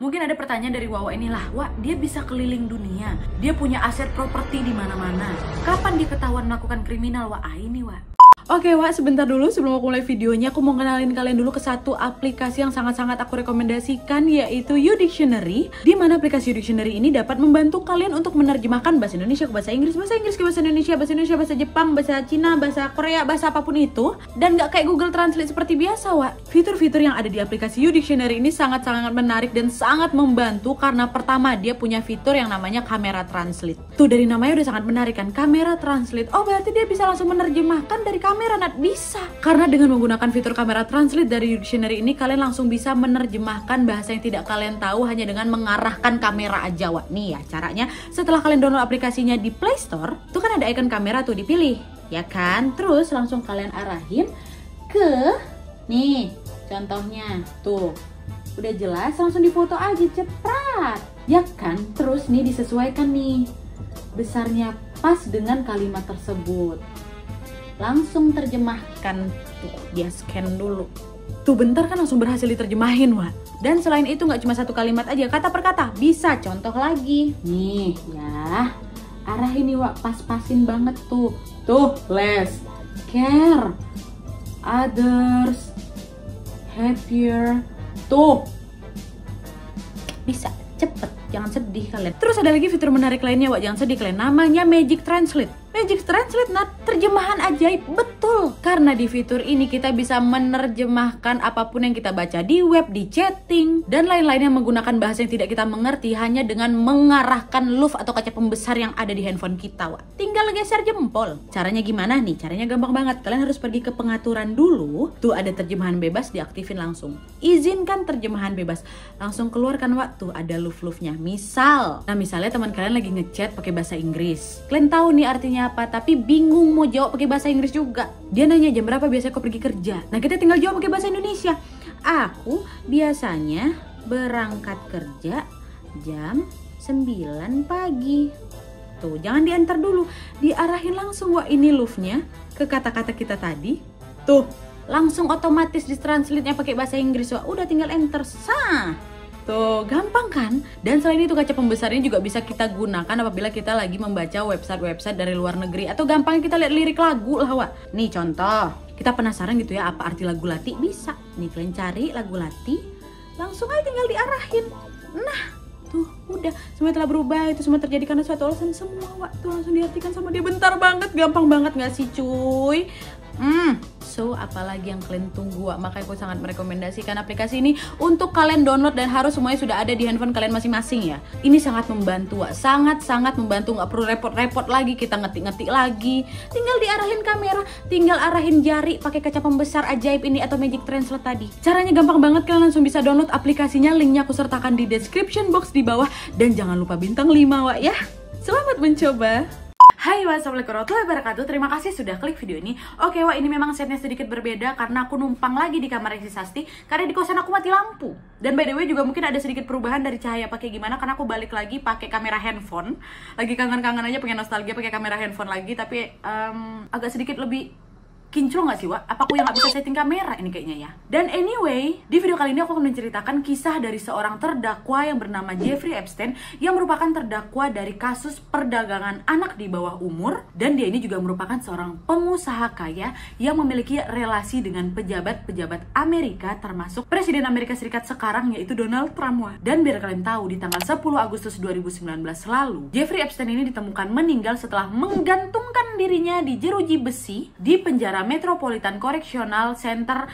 Mungkin ada pertanyaan dari Wawa inilah, wah dia bisa keliling dunia, dia punya aset properti di mana-mana. Kapan dia ketahuan melakukan kriminal? Wah ini wah. Oke Wak, sebentar dulu sebelum aku mulai videonya, aku mau kenalin kalian dulu ke satu aplikasi yang sangat-sangat aku rekomendasikan, yaitu YouDictionary. Di mana aplikasi YouDictionary ini dapat membantu kalian untuk menerjemahkan bahasa Indonesia ke bahasa Inggris ke bahasa Indonesia, bahasa Jepang, bahasa Cina, bahasa Korea, bahasa apapun itu. Dan gak kayak Google Translate seperti biasa Wak. Fitur-fitur yang ada di aplikasi YouDictionary ini sangat-sangat menarik dan sangat membantu karena pertama dia punya fitur yang namanya kamera translate. Tuh dari namanya udah sangat menarik kan, kamera translate. Oh berarti dia bisa langsung menerjemahkan dari kamera. Bisa, karena dengan menggunakan fitur kamera translate dari YouDictionary ini kalian langsung bisa menerjemahkan bahasa yang tidak kalian tahu hanya dengan mengarahkan kamera aja Wak. Nih ya caranya, setelah kalian download aplikasinya di Play Store, tuh kan ada icon kamera tuh dipilih, ya kan? Terus langsung kalian arahin ke nih, contohnya tuh udah jelas, langsung difoto aja cepat, ya kan? Terus nih disesuaikan nih besarnya pas dengan kalimat tersebut. Langsung terjemahkan, tuh dia scan dulu, tuh bentar kan langsung berhasil diterjemahin Wak. Dan selain itu nggak cuma satu kalimat aja, kata per kata bisa. Contoh lagi nih ya, arahin nih Wak, pas-pasin banget tuh less care others happier, tuh bisa cepet, jangan sedih kalian. Terus ada lagi fitur menarik lainnya Wak, jangan sedih kalian, namanya Magic Translate. Magic Translate, nah terjemahan ajaib, betul. Karena di fitur ini kita bisa menerjemahkan apapun yang kita baca di web, di chatting, dan lain-lainnya menggunakan bahasa yang tidak kita mengerti hanya dengan mengarahkan luv atau kaca pembesar yang ada di handphone kita Wak. Tinggal geser jempol. Caranya gimana nih? Caranya gampang banget. Kalian harus pergi ke pengaturan dulu. Tuh ada terjemahan bebas, diaktifin langsung. Izinkan terjemahan bebas. Langsung keluarkan Wak, tuh ada luv-luvnya. Misalnya teman kalian lagi ngechat pakai bahasa Inggris. Kalian tahu nih artinya apa, tapi bingung mau jawab pakai bahasa Inggris juga. Dia nanya jam berapa biasanya kau pergi kerja. Nah kita tinggal jawab pakai bahasa Indonesia. Aku biasanya berangkat kerja jam 9 pagi. Tuh jangan diantar dulu, diarahin langsung Wak ini luv-nya ke kata-kata kita tadi. Tuh langsung otomatis ditranslate-nya pakai bahasa Inggris Wak. Udah tinggal enter, sah. Tuh, gampang kan? Dan selain itu kaca pembesarnya juga bisa kita gunakan apabila kita lagi membaca website-website dari luar negeri. Atau gampang kita lihat lirik lagu lah Wak. Nih contoh, kita penasaran gitu ya apa arti lagu Lati? Bisa. Nih kalian cari lagu Lati, langsung aja tinggal diarahin. Nah, tuh udah, semua telah berubah, itu semua terjadi karena suatu alasan semua Wak. Tuh langsung diartikan sama dia, bentar banget, gampang banget gak sih cuy? So, apalagi yang kalian tunggu Wak? Makanya aku sangat merekomendasikan aplikasi ini untuk kalian download dan harus semuanya sudah ada di handphone kalian masing-masing ya. Ini sangat membantu Wak, sangat-sangat membantu, nggak perlu repot-repot lagi kita ngetik-ngetik lagi. Tinggal diarahin kamera, tinggal arahin jari pakai kaca pembesar ajaib ini atau Magic Translate tadi. Caranya gampang banget, kalian langsung bisa download aplikasinya, linknya aku sertakan di description box di bawah. Dan jangan lupa bintang 5 Wak ya. Selamat mencoba. Hai, wassalamualaikum warahmatullahi wabarakatuh. Terima kasih sudah klik video ini. Oke Wak, ini memang setnya sedikit berbeda karena aku numpang lagi di kamar si Sasti karena di kosan aku mati lampu. Dan by the way juga mungkin ada sedikit perubahan dari cahaya pakai gimana karena aku balik lagi pakai kamera handphone. Lagi kangen-kangen aja, pengen nostalgia pakai kamera handphone lagi, tapi agak sedikit lebih kinclong gak sih Wak? Apa aku yang gak bisa setting kamera ini kayaknya ya? Dan anyway, di video kali ini aku akan menceritakan kisah dari seorang terdakwa yang bernama Jeffrey Epstein yang merupakan terdakwa dari kasus perdagangan anak di bawah umur. Dan dia ini juga merupakan seorang pengusaha kaya yang memiliki relasi dengan pejabat-pejabat Amerika, termasuk Presiden Amerika Serikat sekarang yaitu Donald Trump Wak. Dan biar kalian tahu, di tanggal 10 Agustus 2019 lalu, Jeffrey Epstein ini ditemukan meninggal setelah menggantungkan dirinya di jeruji besi di penjara Metropolitan Correctional Center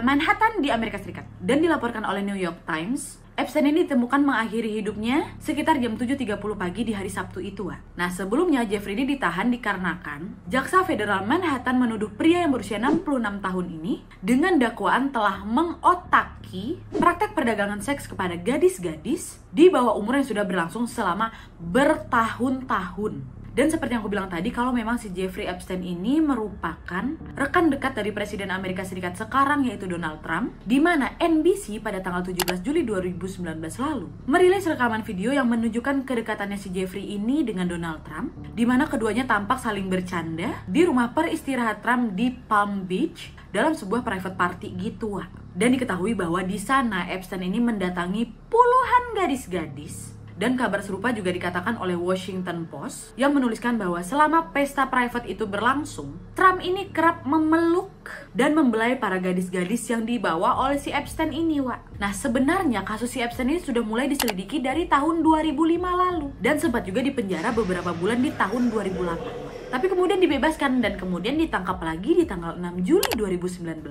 Manhattan di Amerika Serikat. Dan dilaporkan oleh New York Times, Epstein ini ditemukan mengakhiri hidupnya sekitar jam 7.30 pagi di hari Sabtu itu Wak. Nah sebelumnya Jeffrey ini ditahan dikarenakan Jaksa Federal Manhattan menuduh pria yang berusia 66 tahun ini dengan dakwaan telah mengotaki praktek perdagangan seks kepada gadis-gadis di bawah umur yang sudah berlangsung selama bertahun-tahun. Dan seperti yang aku bilang tadi, kalau memang si Jeffrey Epstein ini merupakan rekan dekat dari Presiden Amerika Serikat sekarang yaitu Donald Trump, di mana NBC pada tanggal 17 Juli 2019 lalu merilis rekaman video yang menunjukkan kedekatannya si Jeffrey ini dengan Donald Trump, di mana keduanya tampak saling bercanda di rumah peristirahat Trump di Palm Beach dalam sebuah private party gitu Wak. Dan diketahui bahwa di sana Epstein ini mendatangi puluhan gadis-gadis. Dan kabar serupa juga dikatakan oleh Washington Post yang menuliskan bahwa selama pesta private itu berlangsung, Trump ini kerap memeluk dan membelai para gadis-gadis yang dibawa oleh si Epstein ini, Wak. Nah, sebenarnya kasus si Epstein ini sudah mulai diselidiki dari tahun 2005 lalu dan sempat juga dipenjara beberapa bulan di tahun 2008. Tapi kemudian dibebaskan dan kemudian ditangkap lagi di tanggal 6 Juli 2019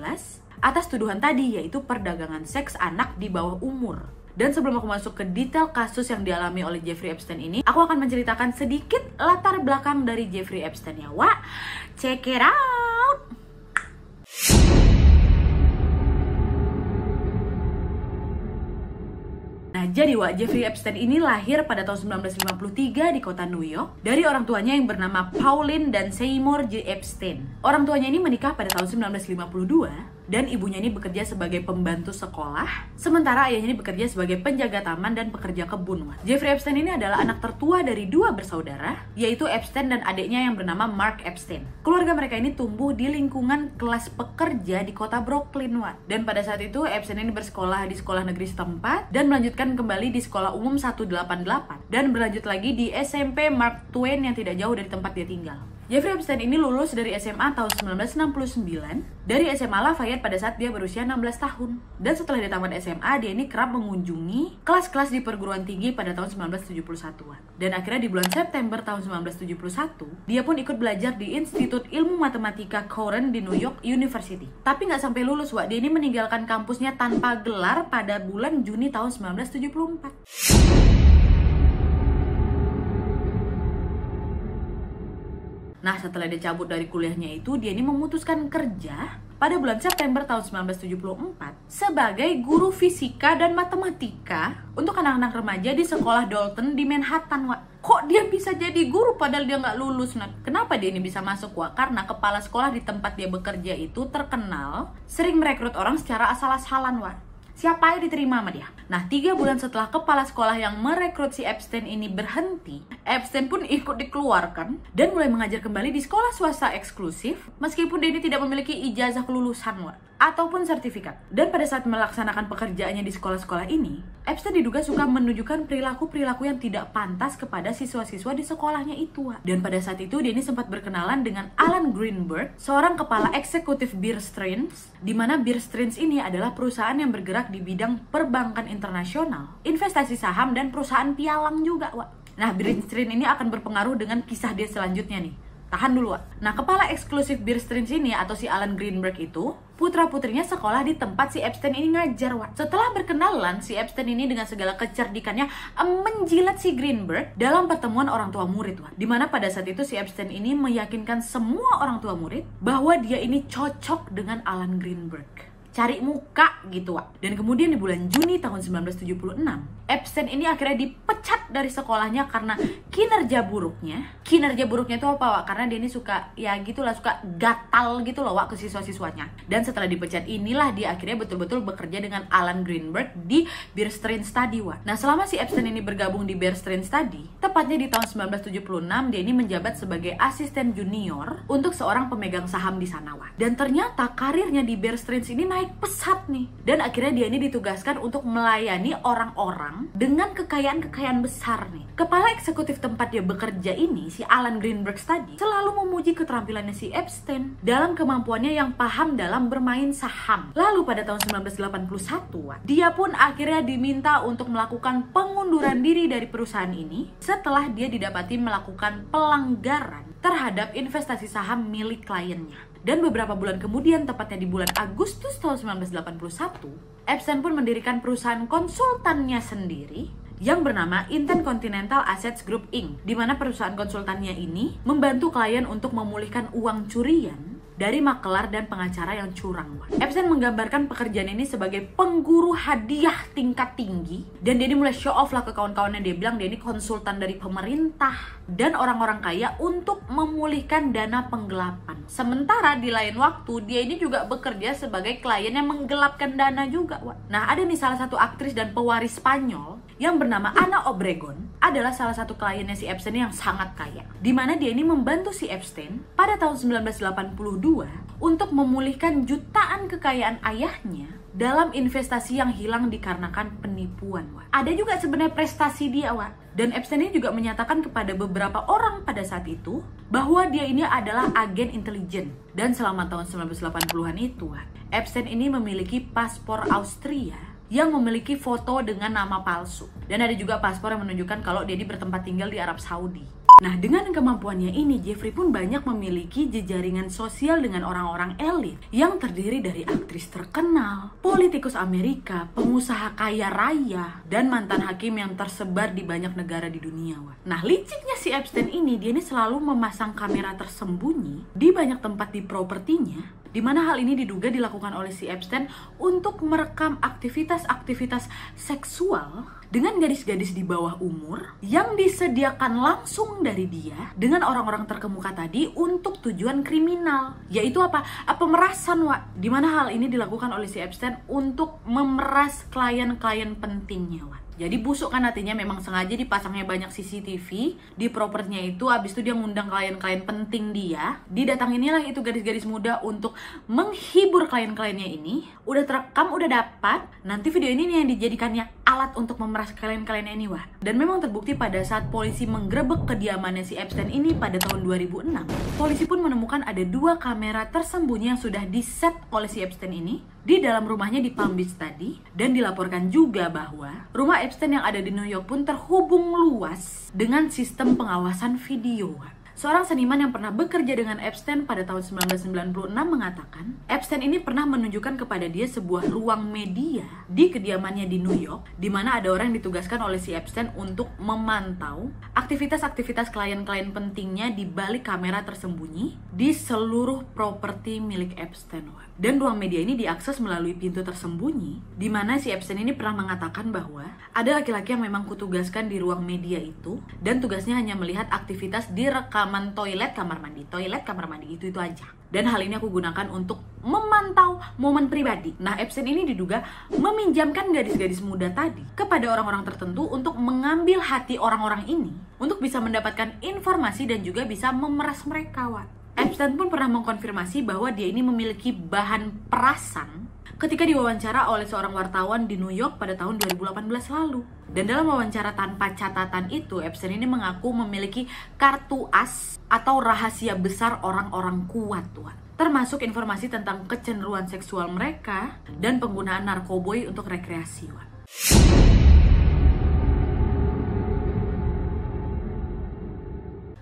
atas tuduhan tadi, yaitu perdagangan seks anak di bawah umur. Dan sebelum aku masuk ke detail kasus yang dialami oleh Jeffrey Epstein ini, aku akan menceritakan sedikit latar belakang dari Jeffrey Epstein ya, Wak. Check it out! Nah, jadi Wak, Jeffrey Epstein ini lahir pada tahun 1953 di kota New York dari orang tuanya yang bernama Pauline dan Seymour J. Epstein. Orang tuanya ini menikah pada tahun 1952 dan ibunya ini bekerja sebagai pembantu sekolah, sementara ayahnya ini bekerja sebagai penjaga taman dan pekerja kebun. Jeffrey Epstein ini adalah anak tertua dari dua bersaudara, yaitu Epstein dan adiknya yang bernama Mark Epstein. Keluarga mereka ini tumbuh di lingkungan kelas pekerja di kota Brooklyn, Wak. Dan pada saat itu Epstein ini bersekolah di sekolah negeri setempat dan melanjutkan kembali di sekolah umum 188 dan berlanjut lagi di SMP Mark Twain yang tidak jauh dari tempat dia tinggal. Jeffrey Epstein ini lulus dari SMA tahun 1969 dari SMA Lafayette pada saat dia berusia 16 tahun. Dan setelah dia tamat SMA, dia ini kerap mengunjungi kelas-kelas di perguruan tinggi pada tahun 1971-an. Dan akhirnya di bulan September tahun 1971, dia pun ikut belajar di Institut Ilmu Matematika Cornell di New York University. Tapi nggak sampai lulus, Wak. Dia ini meninggalkan kampusnya tanpa gelar pada bulan Juni tahun 1974. Nah, setelah dia cabut dari kuliahnya itu, dia ini memutuskan kerja pada bulan September tahun 1974 sebagai guru fisika dan matematika untuk anak-anak remaja di sekolah Dalton di Manhattan, Wak. Kok dia bisa jadi guru padahal dia nggak lulus, Nak? Kenapa dia ini bisa masuk, Wak? Karena kepala sekolah di tempat dia bekerja itu terkenal sering merekrut orang secara asal-asalan, Wak. Siapa yang diterima sama dia? Nah, 3 bulan setelah kepala sekolah yang merekrut si Epstein ini berhenti, Epstein pun ikut dikeluarkan dan mulai mengajar kembali di sekolah swasta eksklusif meskipun dia ini tidak memiliki ijazah kelulusan, Wak, ataupun sertifikat. Dan pada saat melaksanakan pekerjaannya di sekolah-sekolah ini, Epstein diduga suka menunjukkan perilaku-perilaku yang tidak pantas kepada siswa-siswa di sekolahnya itu, Wak. Dan pada saat itu dia ini sempat berkenalan dengan Alan Greenberg, seorang kepala eksekutif Bear Stearns, di mana Bear Stearns ini adalah perusahaan yang bergerak di bidang perbankan internasional, investasi saham, dan perusahaan pialang juga, Wak. Nah, Bear Stearns ini akan berpengaruh dengan kisah dia selanjutnya nih. Tahan dulu, Wak. Nah, kepala eksklusif Bear Stearns ini atau si Alan Greenberg itu, putra-putrinya sekolah di tempat si Epstein ini ngajar, Wak. Setelah berkenalan, si Epstein ini dengan segala kecerdikannya menjilat si Greenberg dalam pertemuan orang tua murid, Wak. Dimana pada saat itu si Epstein ini meyakinkan semua orang tua murid bahwa dia ini cocok dengan Alan Greenberg. Cari muka gitu, Wak. Dan kemudian di bulan Juni tahun 1976, Epstein ini akhirnya dipecat dari sekolahnya karena kinerja buruknya. Kinerja buruknya itu apa, Wak? Karena dia ini suka, ya gitulah, suka gatal gitu loh, Wak, ke siswa-siswanya. Dan setelah dipecat inilah dia akhirnya betul-betul bekerja dengan Alan Greenberg di Bear Stearns tadi, Wak. Nah, selama si Epstein ini bergabung di Bear Stearns tadi, tepatnya di tahun 1976, dia ini menjabat sebagai asisten junior untuk seorang pemegang saham di sana, Wak. Dan ternyata karirnya di Bear Stearns ini naik pesat nih. Dan akhirnya dia ini ditugaskan untuk melayani orang-orang dengan kekayaan-kekayaan besar nih. Kepala eksekutif tempat dia bekerja ini, si Alan Greenberg tadi, selalu memuji keterampilannya si Epstein dalam kemampuannya yang paham dalam bermain saham. Lalu pada tahun 1981, dia pun akhirnya diminta untuk melakukan pengunduran diri dari perusahaan ini setelah dia didapati melakukan pelanggaran terhadap investasi saham milik kliennya. Dan beberapa bulan kemudian, tepatnya di bulan Agustus tahun 1981, Epstein pun mendirikan perusahaan konsultannya sendiri yang bernama Intercontinental Assets Group Inc. Di mana perusahaan konsultannya ini membantu klien untuk memulihkan uang curian dari makelar dan pengacara yang curang. Epstein menggambarkan pekerjaan ini sebagai pengguru hadiah tingkat tinggi, dan dia ini mulai show off lah ke kawan-kawannya. Dia bilang dia ini konsultan dari pemerintah dan orang-orang kaya untuk memulihkan dana penggelapan. Sementara di lain waktu dia ini juga bekerja sebagai klien yang menggelapkan dana juga, Wak. Nah, ada nih salah satu aktris dan pewaris Spanyol yang bernama Ana Obregon, adalah salah satu kliennya si Epstein yang sangat kaya. Dimana dia ini membantu si Epstein pada tahun 1982 untuk memulihkan jutaan kekayaan ayahnya dalam investasi yang hilang dikarenakan penipuan, Wak. Ada juga sebenarnya prestasi dia, Wak. Dan Epstein ini juga menyatakan kepada beberapa orang pada saat itu bahwa dia ini adalah agen intelijen. Dan selama tahun 1980-an itu, Wak, Epstein ini memiliki paspor Austria yang memiliki foto dengan nama palsu. Dan ada juga paspor yang menunjukkan kalau dia bertempat tinggal di Arab Saudi. Nah, dengan kemampuannya ini, Jeffrey pun banyak memiliki jejaringan sosial dengan orang-orang elit yang terdiri dari aktris terkenal, politikus Amerika, pengusaha kaya raya, dan mantan hakim yang tersebar di banyak negara di dunia. Nah, liciknya si Epstein ini, dia ini selalu memasang kamera tersembunyi di banyak tempat di propertinya, di mana hal ini diduga dilakukan oleh si Epstein untuk merekam aktivitas-aktivitas seksual dengan gadis-gadis di bawah umur yang disediakan langsung dari dia dengan orang-orang terkemuka tadi untuk tujuan kriminal, yaitu apa? Pemerasan, Wak. Di mana hal ini dilakukan oleh si Epstein untuk memeras klien-klien pentingnya, Wak. Jadi busuk kan, artinya memang sengaja dipasangnya banyak CCTV di propertinya itu. Abis itu dia ngundang klien-klien penting dia. Didatanginilah itu gadis-gadis muda untuk menghibur klien-kliennya ini. Udah terekam, udah dapat. Nanti video ini nih yang dijadikannya alat untuk memeras klien-kliennya ini, Wah. Dan memang terbukti pada saat polisi menggerebek kediamannya si Epstein ini pada tahun 2006. Polisi pun menemukan ada 2 kamera tersembunyi yang sudah diset oleh si Epstein ini di dalam rumahnya di Palm Beach tadi. Dan dilaporkan juga bahwa rumah Epstein yang ada di New York pun terhubung luas dengan sistem pengawasan video. Seorang seniman yang pernah bekerja dengan Epstein pada tahun 1996 mengatakan, Epstein ini pernah menunjukkan kepada dia sebuah ruang media di kediamannya di New York, di mana ada orang yang ditugaskan oleh si Epstein untuk memantau aktivitas-aktivitas klien-klien pentingnya di balik kamera tersembunyi di seluruh properti milik Epstein. Dan ruang media ini diakses melalui pintu tersembunyi, di mana si Epstein ini pernah mengatakan bahwa ada laki-laki yang memang kutugaskan di ruang media itu, dan tugasnya hanya melihat aktivitas di rekaman toilet, kamar mandi, itu aja. Dan hal ini aku gunakan untuk memantau momen pribadi. Nah, Epstein ini diduga meminjamkan gadis-gadis muda tadi kepada orang-orang tertentu untuk mengambil hati orang-orang ini, untuk bisa mendapatkan informasi dan juga bisa memeras mereka, Wak. Epstein pun pernah mengkonfirmasi bahwa dia ini memiliki bahan perasan ketika diwawancara oleh seorang wartawan di New York pada tahun 2018 lalu. Dan dalam wawancara tanpa catatan itu, Epstein ini mengaku memiliki kartu as atau rahasia besar orang-orang kuat, termasuk informasi tentang kecenderungan seksual mereka dan penggunaan narkoboy untuk rekreasi.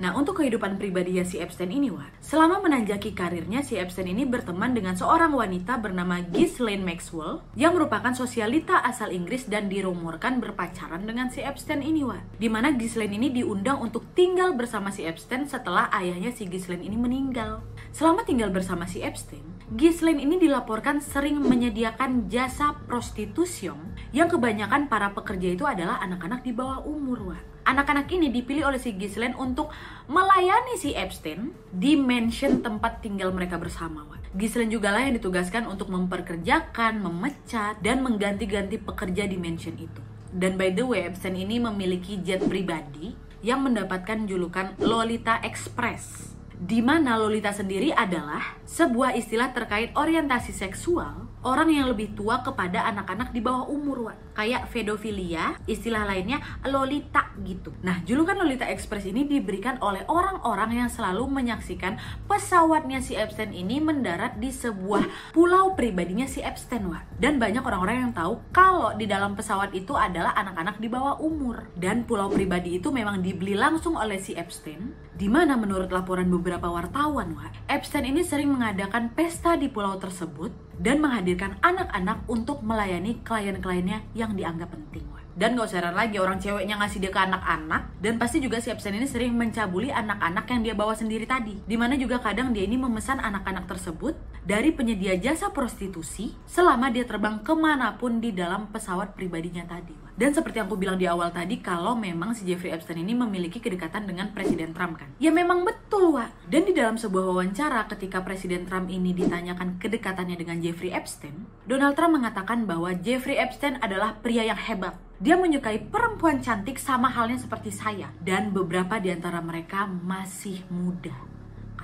Nah, untuk kehidupan pribadinya si Epstein ini, selama menanjaki karirnya, si Epstein ini berteman dengan seorang wanita bernama Ghislaine Maxwell yang merupakan sosialita asal Inggris dan dirumorkan berpacaran dengan si Epstein ini, Dimana Ghislaine ini diundang untuk tinggal bersama si Epstein setelah ayahnya si Ghislaine ini meninggal. Selama tinggal bersama si Epstein, Ghislaine ini dilaporkan sering menyediakan jasa prostitusi yang kebanyakan para pekerja itu adalah anak-anak di bawah umur, Anak-anak ini dipilih oleh si Ghislaine untuk melayani si Epstein di mansion tempat tinggal mereka bersama. Ghislaine juga lah yang ditugaskan untuk memperkerjakan, memecat, dan mengganti-ganti pekerja di mansion itu. Dan by the way, Epstein ini memiliki jet pribadi yang mendapatkan julukan Lolita Express, di mana Lolita sendiri adalah sebuah istilah terkait orientasi seksual orang yang lebih tua kepada anak-anak di bawah umur, kayak pedofilia, istilah lainnya Lolita gitu. Nah, julukan Lolita Express ini diberikan oleh orang-orang yang selalu menyaksikan pesawatnya si Epstein ini mendarat di sebuah pulau pribadinya si Epstein, Dan banyak orang-orang yang tahu kalau di dalam pesawat itu adalah anak-anak di bawah umur. Dan pulau pribadi itu memang dibeli langsung oleh si Epstein, di mana menurut laporan beberapa wartawan, Epstein ini sering mengadakan pesta di pulau tersebut dan menghadirkan anak-anak untuk melayani klien-kliennya yang dianggap penting. Dan gak usah heran lagi orang ceweknya ngasih dia ke anak-anak. Dan pasti juga si Epstein ini sering mencabuli anak-anak yang dia bawa sendiri tadi. Dimana juga kadang dia ini memesan anak-anak tersebut dari penyedia jasa prostitusi selama dia terbang kemanapun di dalam pesawat pribadinya tadi. Dan seperti yang aku bilang di awal tadi, kalau memang si Jeffrey Epstein ini memiliki kedekatan dengan Presiden Trump kan? Ya memang betul, Dan di dalam sebuah wawancara ketika Presiden Trump ini ditanyakan kedekatannya dengan Jeffrey Epstein, Donald Trump mengatakan bahwa Jeffrey Epstein adalah pria yang hebat. Dia menyukai perempuan cantik sama halnya seperti saya. Dan beberapa di antara mereka masih muda.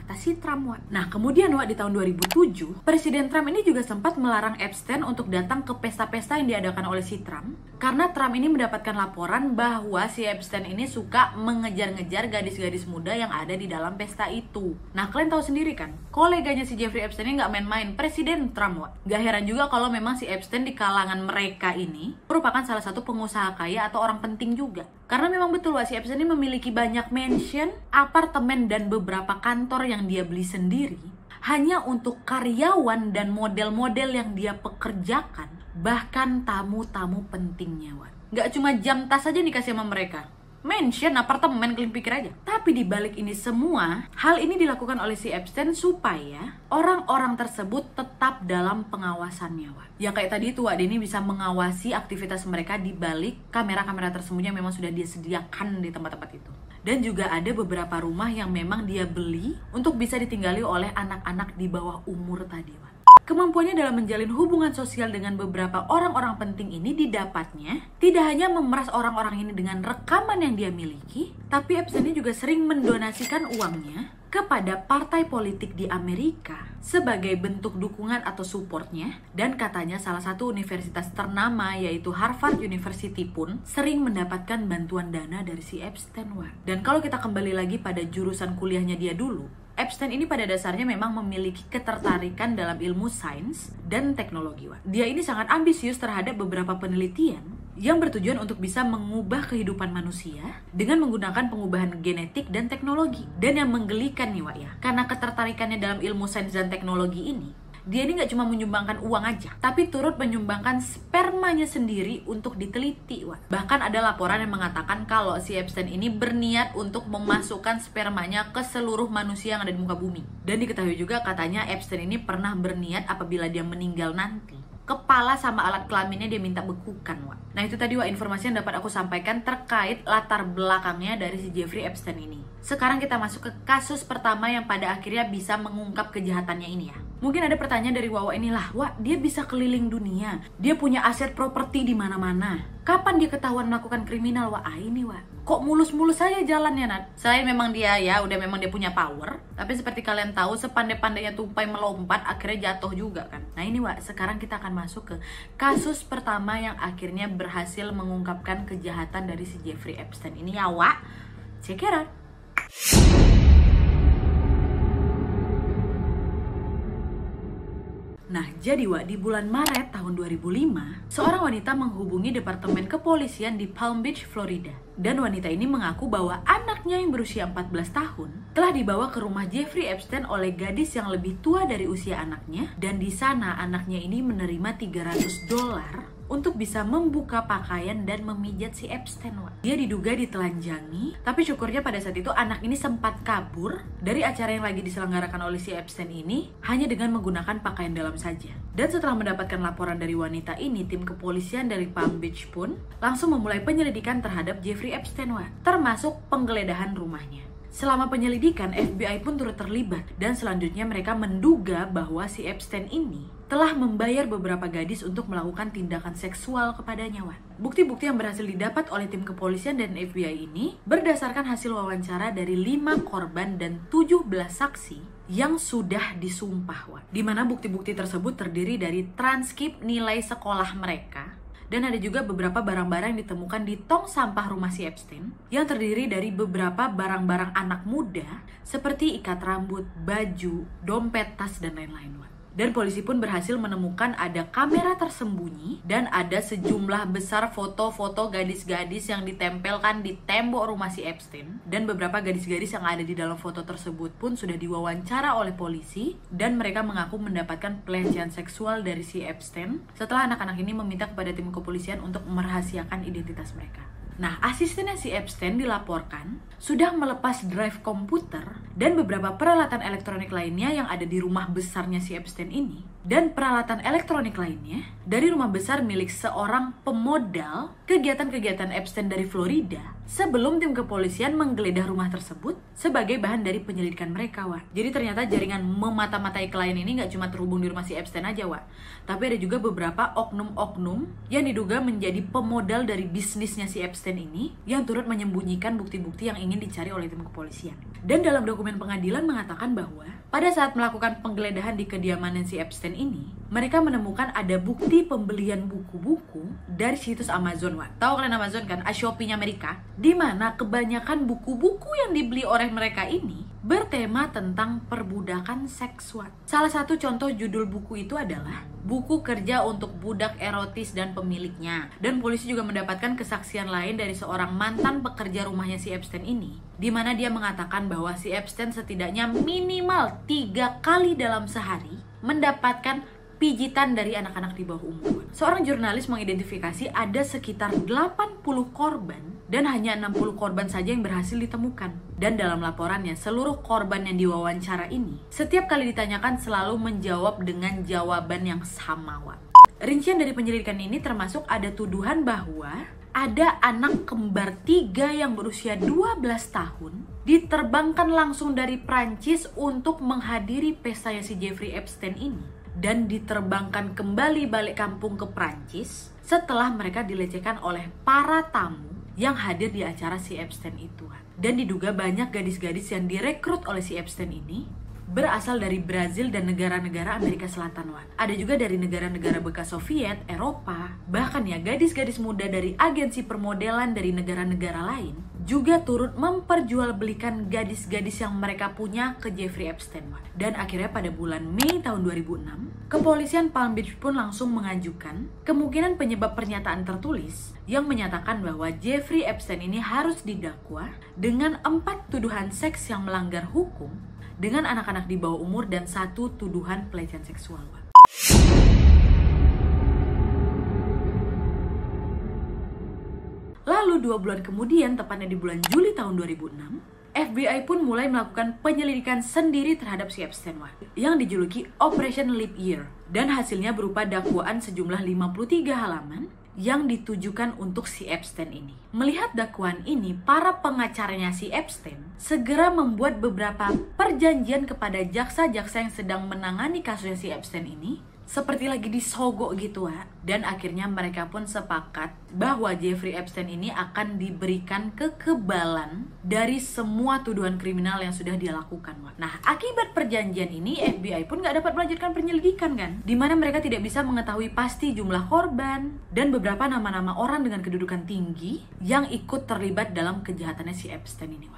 kata si Trump, Wak. Nah, kemudian, Wak, di tahun 2007, Presiden Trump ini juga sempat melarang Epstein untuk datang ke pesta-pesta yang diadakan oleh si Trump, karena Trump ini mendapatkan laporan bahwa si Epstein ini suka mengejar-ngejar gadis-gadis muda yang ada di dalam pesta itu. Nah, kalian tahu sendiri kan, koleganya si Jeffrey Epstein ini nggak main-main, Presiden Trump, Wak. Gak heran juga kalau memang si Epstein di kalangan mereka ini merupakan salah satu pengusaha kaya atau orang penting juga. Karena memang betul, Wak, si Epstein ini memiliki banyak mansion, apartemen, dan beberapa kantor yang dia beli sendiri hanya untuk karyawan dan model-model yang dia pekerjakan, bahkan tamu-tamu pentingnya, Wak. Gak cuma jam tas aja dikasih sama mereka, mansion, apartemen, kalian pikir aja. Tapi di balik ini semua, hal ini dilakukan oleh si Epstein supaya orang-orang tersebut tetap dalam pengawasannya, Wak. Ya kayak tadi itu, Wak, dia ini bisa mengawasi aktivitas mereka di balik kamera-kamera tersembunyi yang memang sudah dia sediakan di tempat-tempat itu. Dan juga ada beberapa rumah yang memang dia beli untuk bisa ditinggali oleh anak-anak di bawah umur tadi, Wak. Kemampuannya dalam menjalin hubungan sosial dengan beberapa orang-orang penting ini didapatnya tidak hanya memeras orang-orang ini dengan rekaman yang dia miliki, tapi Epstein juga sering mendonasikan uangnya kepada partai politik di Amerika sebagai bentuk dukungan atau supportnya. Dan katanya salah satu universitas ternama yaitu Harvard University pun sering mendapatkan bantuan dana dari si Epstein, Wak. Dan kalau kita kembali lagi pada jurusan kuliahnya dia dulu, Epstein ini pada dasarnya memang memiliki ketertarikan dalam ilmu sains dan teknologi, Wak. Dia ini sangat ambisius terhadap beberapa penelitian yang bertujuan untuk bisa mengubah kehidupan manusia dengan menggunakan pengubahan genetik dan teknologi. Dan yang menggelikan nih, Wak, ya, karena ketertarikannya dalam ilmu sains dan teknologi ini, dia ini nggak cuma menyumbangkan uang aja, tapi turut menyumbangkan spermanya sendiri untuk diteliti, Wak. Bahkan ada laporan yang mengatakan kalau si Epstein ini berniat untuk memasukkan spermanya ke seluruh manusia yang ada di muka bumi. Dan diketahui juga katanya Epstein ini pernah berniat apabila dia meninggal nanti, kepala sama alat kelaminnya dia minta bekukan, Wak. Nah itu tadi, Wak, informasi yang dapat aku sampaikan terkait latar belakangnya dari si Jeffrey Epstein ini. Sekarang kita masuk ke kasus pertama yang pada akhirnya bisa mengungkap kejahatannya ini, ya. Mungkin ada pertanyaan dari Wawa inilah, Wak, dia bisa keliling dunia, dia punya aset properti di mana-mana. Kapan dia ketahuan melakukan kriminal, Wak? Ini, Wak, kok mulus-mulus saja jalannya, Nat? Selain memang dia memang dia punya power, tapi seperti kalian tahu, sepandai-pandainya tupai melompat, akhirnya jatuh juga kan. Nah ini, Wak, sekarang kita akan masuk ke kasus pertama yang akhirnya berhasil mengungkapkan kejahatan dari si Jeffrey Epstein ini, ya, Wak. Check it out. Nah, jadi, Wak, di bulan Maret tahun 2005, seorang wanita menghubungi Departemen Kepolisian di Palm Beach, Florida. Dan wanita ini mengaku bahwa anaknya yang berusia 14 tahun telah dibawa ke rumah Jeffrey Epstein oleh gadis yang lebih tua dari usia anaknya. Dan di sana anaknya ini menerima $300 untuk bisa membuka pakaian dan memijat si Epstein, Wak. Dia diduga ditelanjangi, tapi syukurnya pada saat itu anak ini sempat kabur dari acara yang lagi diselenggarakan oleh si Epstein ini hanya dengan menggunakan pakaian dalam saja. Dan setelah mendapatkan laporan dari wanita ini, tim kepolisian dari Palm Beach pun langsung memulai penyelidikan terhadap Jeffrey Epstein, Wak, termasuk penggeledahan rumahnya. Selama penyelidikan, FBI pun turut terlibat dan selanjutnya mereka menduga bahwa si Epstein ini telah membayar beberapa gadis untuk melakukan tindakan seksual kepadanya, Wak. Bukti-bukti yang berhasil didapat oleh tim kepolisian dan FBI ini berdasarkan hasil wawancara dari 5 korban dan 17 saksi yang sudah disumpah, Wak. Di mana bukti-bukti tersebut terdiri dari transkrip nilai sekolah mereka. Dan ada juga beberapa barang-barang yang ditemukan di tong sampah rumah si Epstein yang terdiri dari beberapa barang-barang anak muda seperti ikat rambut, baju, dompet, tas, dan lain-lain, Wak. Dan polisi pun berhasil menemukan ada kamera tersembunyi dan ada sejumlah besar foto-foto gadis-gadis yang ditempelkan di tembok rumah si Epstein. Dan beberapa gadis-gadis yang ada di dalam foto tersebut pun sudah diwawancara oleh polisi dan mereka mengaku mendapatkan pelecehan seksual dari si Epstein setelah anak-anak ini meminta kepada tim kepolisian untuk merahasiakan identitas mereka. Nah, asistennya si Epstein dilaporkan sudah melepas drive komputer dan beberapa peralatan elektronik lainnya yang ada di rumah besarnya si Epstein ini. Dan peralatan elektronik lainnya dari rumah besar milik seorang pemodal kegiatan-kegiatan Epstein dari Florida sebelum tim kepolisian menggeledah rumah tersebut sebagai bahan dari penyelidikan mereka, Wak. Jadi ternyata jaringan memata-matai klien ini nggak cuma terhubung di rumah si Epstein aja, Wak. Tapi ada juga beberapa oknum-oknum yang diduga menjadi pemodal dari bisnisnya si Epstein Epstein ini yang turut menyembunyikan bukti-bukti yang ingin dicari oleh tim kepolisian. Dan dalam dokumen pengadilan mengatakan bahwa pada saat melakukan penggeledahan di kediaman Nancy Epstein ini, mereka menemukan ada bukti pembelian buku-buku dari situs Amazon. Tahu kalian Amazon kan? Shopee-nya Amerika. Di mana kebanyakan buku-buku yang dibeli oleh mereka ini bertema tentang perbudakan seksual. Salah satu contoh judul buku itu adalah Buku Kerja untuk Budak Erotis dan Pemiliknya. Dan polisi juga mendapatkan kesaksian lain dari seorang mantan pekerja rumahnya si Epstein ini, di mana dia mengatakan bahwa si Epstein setidaknya minimal 3 kali dalam sehari mendapatkan pijitan dari anak-anak di bawah umur. Seorang jurnalis mengidentifikasi ada sekitar 80 korban dan hanya 60 korban saja yang berhasil ditemukan. Dan dalam laporannya, seluruh korban yang diwawancara ini setiap kali ditanyakan selalu menjawab dengan jawaban yang sama. Rincian dari penyelidikan ini termasuk ada tuduhan bahwa ada anak kembar 3 yang berusia 12 tahun diterbangkan langsung dari Prancis untuk menghadiri pestanya si Jeffrey Epstein ini, dan diterbangkan kembali balik kampung ke Prancis setelah mereka dilecehkan oleh para tamu yang hadir di acara si Epstein itu. Dan diduga banyak gadis-gadis yang direkrut oleh si Epstein ini berasal dari Brazil dan negara-negara Amerika Selatan. Ada juga dari negara-negara bekas Soviet, Eropa, bahkan ya gadis-gadis muda dari agensi permodelan dari negara-negara lain juga turut memperjualbelikan gadis-gadis yang mereka punya ke Jeffrey Epstein. Dan akhirnya pada bulan Mei tahun 2006, kepolisian Palm Beach pun langsung mengajukan kemungkinan penyebab pernyataan tertulis yang menyatakan bahwa Jeffrey Epstein ini harus didakwa dengan 4 tuduhan seks yang melanggar hukum dengan anak-anak di bawah umur dan 1 tuduhan pelecehan seksual. Lalu 2 bulan kemudian, tepatnya di bulan Juli tahun 2006, FBI pun mulai melakukan penyelidikan sendiri terhadap si Epstein yang dijuluki Operation Leap Year, dan hasilnya berupa dakwaan sejumlah 53 halaman yang ditujukan untuk si Epstein ini. Melihat dakwaan ini, para pengacaranya si Epstein segera membuat beberapa perjanjian kepada jaksa-jaksa yang sedang menangani kasusnya si Epstein ini, seperti lagi disogok gitu. Dan akhirnya mereka pun sepakat bahwa Jeffrey Epstein ini akan diberikan kekebalan dari semua tuduhan kriminal yang sudah dia lakukan. Nah, akibat perjanjian ini FBI pun gak dapat melanjutkan penyelidikan kan, dimana mereka tidak bisa mengetahui pasti jumlah korban dan beberapa nama-nama orang dengan kedudukan tinggi yang ikut terlibat dalam kejahatannya si Epstein ini.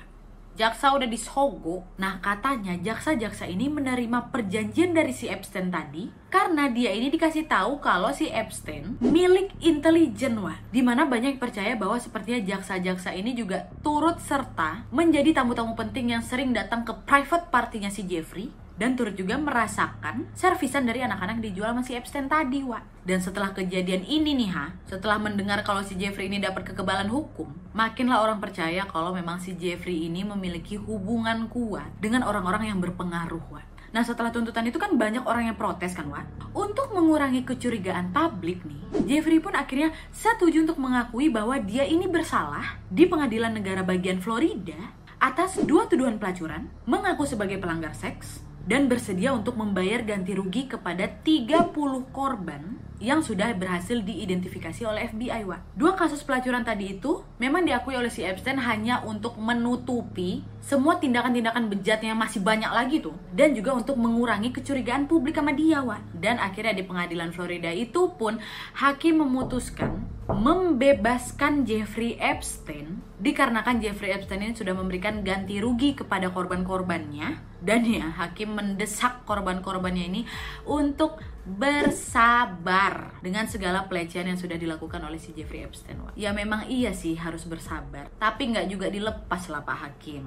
Jaksa udah disogok. Nah, katanya jaksa-jaksa ini menerima perjanjian dari si Epstein tadi karena dia ini dikasih tahu kalau si Epstein milik intelijen, dimana banyak yang percaya bahwa sepertinya jaksa-jaksa ini juga turut serta menjadi tamu-tamu penting yang sering datang ke private partinya si Jeffrey, dan turut juga merasakan servisan dari anak-anak dijual sama si Epstein tadi. Dan setelah kejadian ini nih setelah mendengar kalau si Jeffrey ini dapat kekebalan hukum, makinlah orang percaya kalau memang si Jeffrey ini memiliki hubungan kuat dengan orang-orang yang berpengaruh. Nah, setelah tuntutan itu kan banyak orang yang protes kan, Untuk mengurangi kecurigaan publik nih, Jeffrey pun akhirnya setuju untuk mengakui bahwa dia ini bersalah di pengadilan negara bagian Florida atas 2 tuduhan pelacuran, mengaku sebagai pelanggar seks, dan bersedia untuk membayar ganti rugi kepada 30 korban yang sudah berhasil diidentifikasi oleh FBI. 2 kasus pelacuran tadi itu memang diakui oleh si Epstein hanya untuk menutupi semua tindakan-tindakan bejatnya yang masih banyak lagi tuh, dan juga untuk mengurangi kecurigaan publik sama dia. Dan akhirnya di pengadilan Florida itu pun hakim memutuskan membebaskan Jeffrey Epstein dikarenakan Jeffrey Epstein ini sudah memberikan ganti rugi kepada korban-korbannya. Dan ya, hakim mendesak korban-korbannya ini untuk bersabar dengan segala pelecehan yang sudah dilakukan oleh si Jeffrey Epstein. Ya memang iya sih harus bersabar, tapi nggak juga dilepas lah Pak Hakim.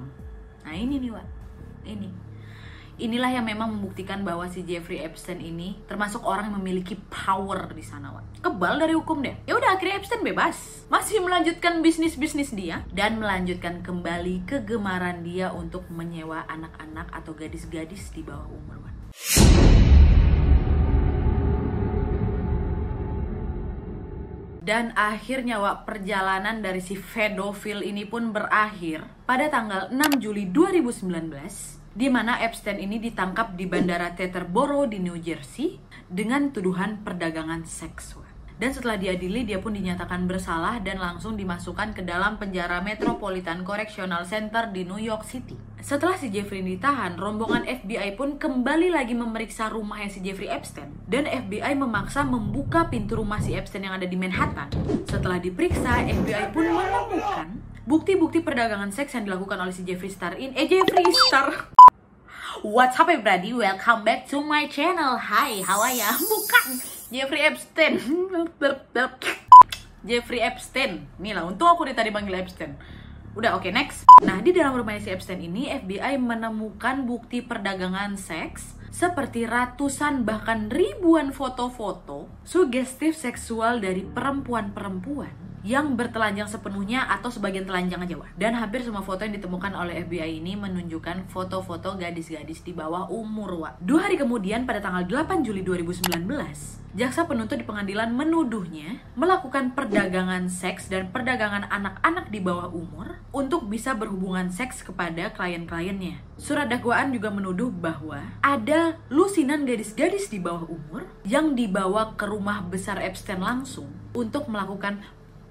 Nah ini nih inilah yang memang membuktikan bahwa si Jeffrey Epstein ini termasuk orang yang memiliki power di sana. Kebal dari hukum deh. Ya udah, akhirnya Epstein bebas, masih melanjutkan bisnis dia dan melanjutkan kembali kegemaran dia untuk menyewa anak-anak atau gadis-gadis di bawah umur. Dan akhirnya perjalanan dari si pedofil ini pun berakhir pada tanggal 6 Juli 2019, di mana Epstein ini ditangkap di Bandara Teterboro di New Jersey dengan tuduhan perdagangan seks. Dan setelah diadili, dia pun dinyatakan bersalah dan langsung dimasukkan ke dalam penjara Metropolitan Correctional Center di New York City. Setelah si Jeffrey ditahan, rombongan FBI pun kembali lagi memeriksa rumahnya si Jeffrey Epstein. Dan FBI memaksa membuka pintu rumah si Epstein yang ada di Manhattan. Setelah diperiksa, FBI pun menemukan bukti-bukti perdagangan seks yang dilakukan oleh si Jeffree Star. What's up everybody, welcome back to my channel. Hi, how are ya? Bukan Jeffrey Epstein. Jeffrey Epstein. Nih lah, untung aku tadi panggil Epstein. Udah, oke, next. Nah, di dalam rumahnya si Epstein ini, FBI menemukan bukti perdagangan seks seperti ratusan bahkan ribuan foto-foto sugestif seksual dari perempuan-perempuan yang bertelanjang sepenuhnya atau sebagian telanjang aja, wah. Dan hampir semua foto yang ditemukan oleh FBI ini menunjukkan foto-foto gadis-gadis di bawah umur, wah. 2 hari kemudian pada tanggal 8 Juli 2019, jaksa penuntut di pengadilan menuduhnya melakukan perdagangan seks dan perdagangan anak-anak di bawah umur untuk bisa berhubungan seks kepada klien-kliennya. Surat dakwaan juga menuduh bahwa ada lusinan gadis-gadis di bawah umur yang dibawa ke rumah besar Epstein langsung untuk melakukan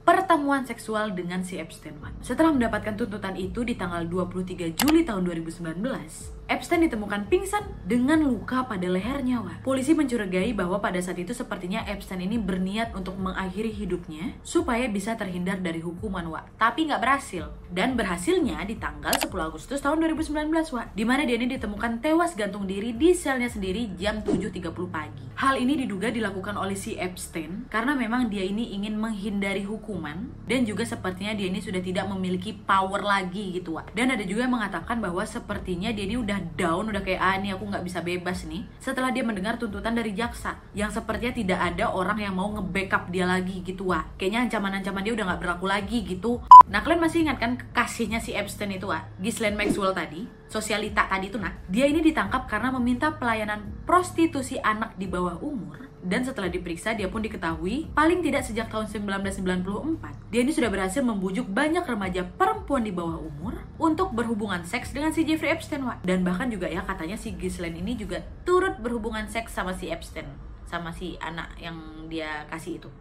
pertemuan seksual dengan si Epstein. Setelah mendapatkan tuntutan itu di tanggal 23 Juli tahun 2019, Epstein ditemukan pingsan dengan luka pada lehernya, wah. Polisi mencurigai bahwa pada saat itu sepertinya Epstein ini berniat untuk mengakhiri hidupnya supaya bisa terhindar dari hukuman, wah. Tapi nggak berhasil. Dan berhasilnya di tanggal 10 Agustus tahun 2019, wah. Dimana dia ini ditemukan tewas gantung diri di selnya sendiri jam 7.30 pagi. Hal ini diduga dilakukan oleh si Epstein karena memang dia ini ingin menghindari hukuman dan juga sepertinya dia ini sudah tidak memiliki power lagi gitu, wah. Dan ada juga yang mengatakan bahwa sepertinya dia ini udah down, udah kayak nih aku nggak bisa bebas nih setelah dia mendengar tuntutan dari jaksa yang sepertinya tidak ada orang yang mau nge-backup dia lagi gitu, wah. Kayaknya ancaman-ancaman dia udah nggak berlaku lagi gitu. Nah, kalian masih ingat kan kekasihnya si Epstein itu, wah, Ghislaine Maxwell tadi, sosialita tadi tuh, nah, dia ini ditangkap karena meminta pelayanan prostitusi anak di bawah umur. Dan setelah diperiksa, dia pun diketahui paling tidak sejak tahun 1994 dia ini sudah berhasil membujuk banyak remaja perempuan di bawah umur untuk berhubungan seks dengan si Jeffrey Epstein, wah. Dan bahkan juga ya katanya si Ghislaine ini juga turut berhubungan seks sama si Epstein, sama si anak yang dia kasih itu.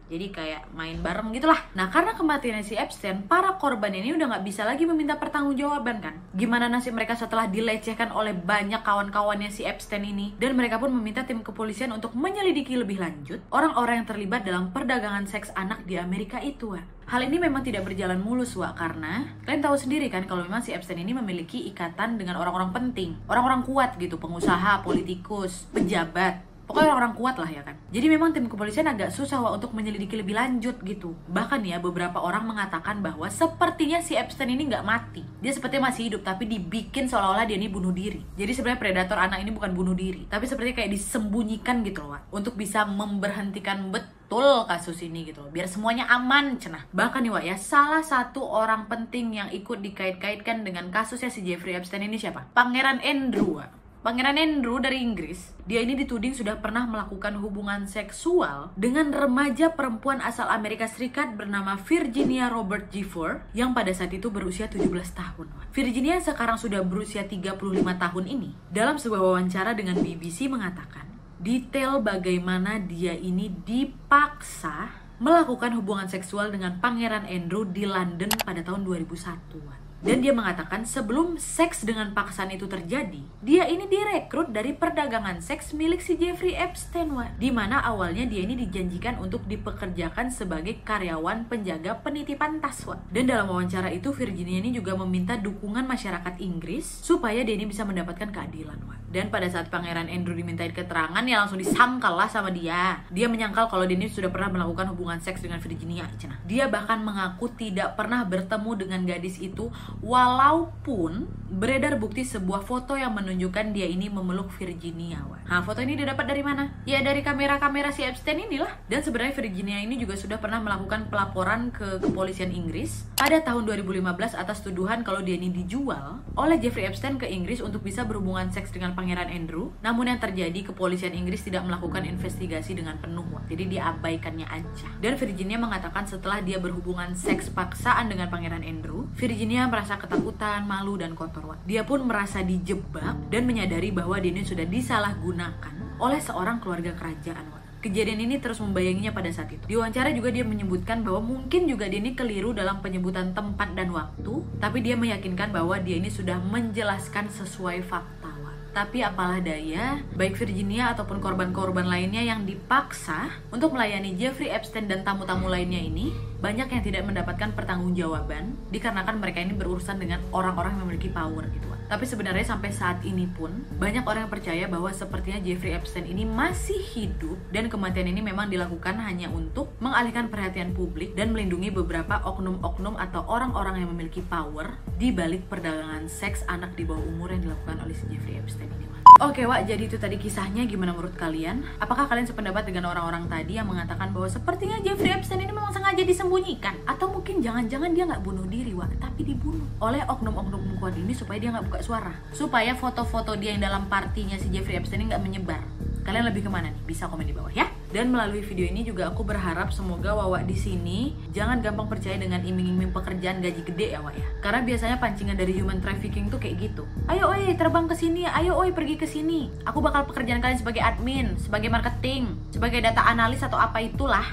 Jadi kayak main bareng gitulah. Nah, karena kematian si Epstein, para korban ini udah nggak bisa lagi meminta pertanggungjawaban kan. Gimana nasib mereka setelah dilecehkan oleh banyak kawan-kawannya si Epstein ini? Dan mereka pun meminta tim kepolisian untuk menyelidiki lebih lanjut orang-orang yang terlibat dalam perdagangan seks anak di Amerika itu, wah. Hal ini memang tidak berjalan mulus, wah, karena kalian tahu sendiri kan kalau memang si Epstein ini memiliki ikatan dengan orang-orang penting, orang-orang kuat gitu, pengusaha, politikus, pejabat. Pokoknya orang-orang kuat lah ya kan. Jadi memang tim kepolisian agak susah, wah, untuk menyelidiki lebih lanjut gitu. Bahkan ya beberapa orang mengatakan bahwa sepertinya si Epstein ini nggak mati. Dia sepertinya masih hidup tapi dibikin seolah-olah dia ini bunuh diri. Jadi sebenarnya predator anak ini bukan bunuh diri, tapi sepertinya kayak disembunyikan gitu loh, wah, untuk bisa memberhentikan betul kasus ini gitu loh, biar semuanya aman cenah. Bahkan nih, wah, ya, salah satu orang penting yang ikut dikait-kaitkan dengan kasusnya si Jeffrey Epstein ini siapa? Pangeran Andrew, wah. Pangeran Andrew dari Inggris, dia ini dituding sudah pernah melakukan hubungan seksual dengan remaja perempuan asal Amerika Serikat bernama Virginia Robert Gifford yang pada saat itu berusia 17 tahun. Virginia sekarang sudah berusia 35 tahun ini, dalam sebuah wawancara dengan BBC mengatakan detail bagaimana dia ini dipaksa melakukan hubungan seksual dengan Pangeran Andrew di London pada tahun 2001. Dan dia mengatakan sebelum seks dengan paksaan itu terjadi, dia ini direkrut dari perdagangan seks milik si Jeffrey Epstein, wah. Dimana awalnya dia ini dijanjikan untuk dipekerjakan sebagai karyawan penjaga penitipan tas, wah. Dan dalam wawancara itu Virginia ini juga meminta dukungan masyarakat Inggris supaya dia ini bisa mendapatkan keadilan, wah. Dan pada saat Pangeran Andrew dimintain keterangan, ya langsung disangkal lah sama dia. Dia menyangkal kalau dia ini sudah pernah melakukan hubungan seks dengan Virginia, cenah. Dia bahkan mengaku tidak pernah bertemu dengan gadis itu, walaupun beredar bukti sebuah foto yang menunjukkan dia ini memeluk Virginia, wah. Nah, foto ini didapat dari mana? Ya dari kamera-kamera si Epstein inilah. Dan sebenarnya Virginia ini juga sudah pernah melakukan pelaporan ke kepolisian Inggris pada tahun 2015 atas tuduhan kalau dia ini dijual oleh Jeffrey Epstein ke Inggris untuk bisa berhubungan seks dengan Pangeran Andrew. Namun yang terjadi, kepolisian Inggris tidak melakukan investigasi dengan penuh, wah. Jadi diabaikannya aja. Dan Virginia mengatakan setelah dia berhubungan seks paksaan dengan Pangeran Andrew, Virginia merasa ketakutan, malu, dan kotor, wah. Dia pun merasa dijebak dan menyadari bahwa dia ini sudah disalahgunakan oleh seorang keluarga kerajaan, wah. Kejadian ini terus membayanginya pada saat itu. Di wawancara juga dia menyebutkan bahwa mungkin juga dia ini keliru dalam penyebutan tempat dan waktu, tapi dia meyakinkan bahwa dia ini sudah menjelaskan sesuai fakta. Tapi apalah daya, baik Virginia ataupun korban-korban lainnya yang dipaksa untuk melayani Jeffrey Epstein dan tamu-tamu lainnya ini, banyak yang tidak mendapatkan pertanggungjawaban dikarenakan mereka ini berurusan dengan orang-orang yang memiliki power gitu. Tapi sebenarnya sampai saat ini pun banyak orang yang percaya bahwa sepertinya Jeffrey Epstein ini masih hidup dan kematian ini memang dilakukan hanya untuk mengalihkan perhatian publik dan melindungi beberapa oknum-oknum atau orang-orang yang memiliki power di balik perdagangan seks anak di bawah umur yang dilakukan oleh si Jeffrey Epstein ini. Oke Wak, jadi itu tadi kisahnya. Gimana menurut kalian? Apakah kalian sependapat dengan orang-orang tadi yang mengatakan bahwa sepertinya Jeffrey Epstein ini memang sengaja disembunyikan? Atau mungkin jangan-jangan dia nggak bunuh diri Wak, tapi dibunuh oleh oknum-oknum kuat ini supaya dia nggak buka suara, supaya foto-foto dia yang dalam partinya si Jeffrey Epstein ini nggak menyebar. Kalian lebih kemana nih? Bisa komen di bawah ya. Dan melalui video ini juga aku berharap semoga Wawa di sini jangan gampang percaya dengan iming-iming pekerjaan gaji gede ya Wak ya. Karena biasanya pancingan dari human trafficking tuh kayak gitu. Ayo oi terbang ke sini, ayo oi pergi ke sini. Aku bakal pekerjaan kalian sebagai admin, sebagai marketing, sebagai data analis atau apa itulah.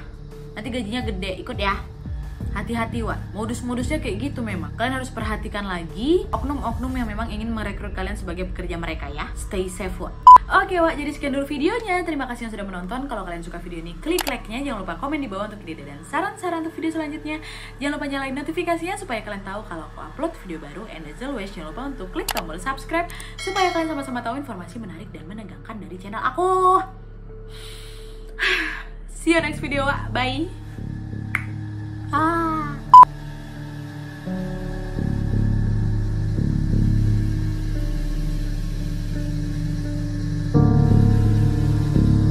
Nanti gajinya gede, ikut ya. Hati-hati Wak, modus-modusnya kayak gitu memang. Kalian harus perhatikan lagi oknum-oknum yang memang ingin merekrut kalian sebagai pekerja mereka ya. Stay safe Wak. Oke Wak, jadi sekian dulu videonya. Terima kasih yang sudah menonton. Kalau kalian suka video ini, klik like-nya. Jangan lupa komen di bawah untuk ide dan saran-saran untuk video selanjutnya. Jangan lupa nyalain notifikasinya supaya kalian tahu kalau aku upload video baru. And as always, jangan lupa untuk klik tombol subscribe supaya kalian sama-sama tahu informasi menarik dan menegangkan dari channel aku. See you next video Wak. Bye.